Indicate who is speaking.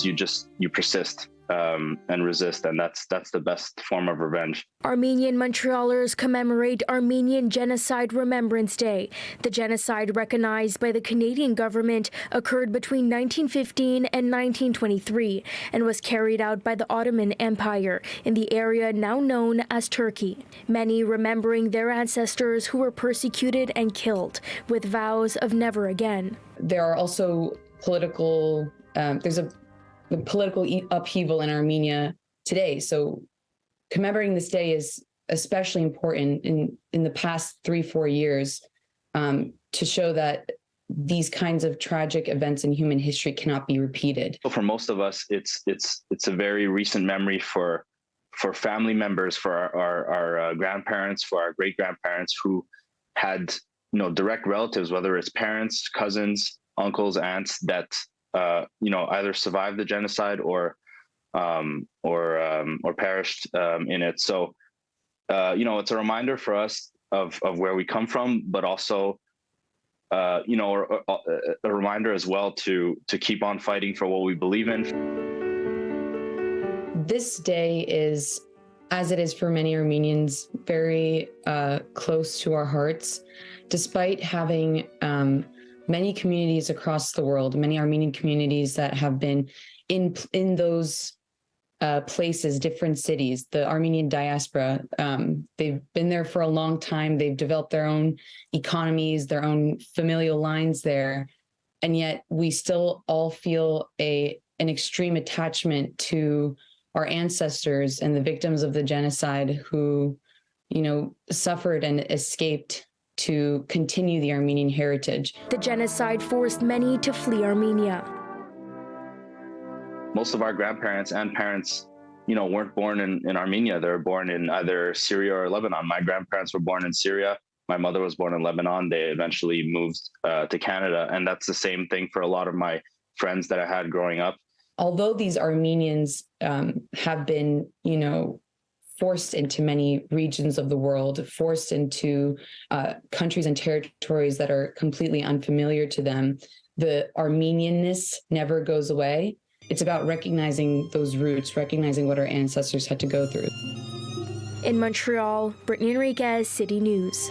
Speaker 1: you persist and resist, and that's the best form of revenge.
Speaker 2: Armenian Montrealers commemorate Armenian Genocide Remembrance Day. The genocide recognized by the Canadian government occurred between 1915 and 1923 and was carried out by the Ottoman Empire in the area now known as Turkey. Many remembering their ancestors who were persecuted and killed with vows of never again.
Speaker 3: There are also political, there's a political upheaval in Armenia today. So commemorating this day is especially important in the past 3-4 years to show that these kinds of tragic events in human history cannot be repeated.
Speaker 1: For most of us, it's a very recent memory for family members, for our grandparents, for our great-grandparents who had direct relatives, whether it's parents, cousins, uncles, aunts, that either survived the genocide or perished in it. So, it's a reminder for us of where we come from, but also, a reminder as well to keep on fighting for what we believe in.
Speaker 3: This day is, as it is for many Armenians, very close to our hearts, despite having many communities across the world, many Armenian communities that have been in those places, different cities, the Armenian diaspora. They've been there for a long time. They've developed their own economies, their own familial lines there. And yet we still all feel an extreme attachment to our ancestors and the victims of the genocide who, suffered and escaped to continue the Armenian heritage.
Speaker 2: The genocide forced many to flee Armenia.
Speaker 1: Most of our grandparents and parents, weren't born in Armenia. They were born in either Syria or Lebanon. My grandparents were born in Syria. My mother was born in Lebanon. They eventually moved to Canada. And that's the same thing for a lot of my friends that I had growing up.
Speaker 3: Although these Armenians have been, forced into many regions of the world, forced into countries and territories that are completely unfamiliar to them, the Armenianness never goes away. It's about recognizing those roots, recognizing what our ancestors had to go through.
Speaker 2: In Montreal, Brittany Henriques, City News.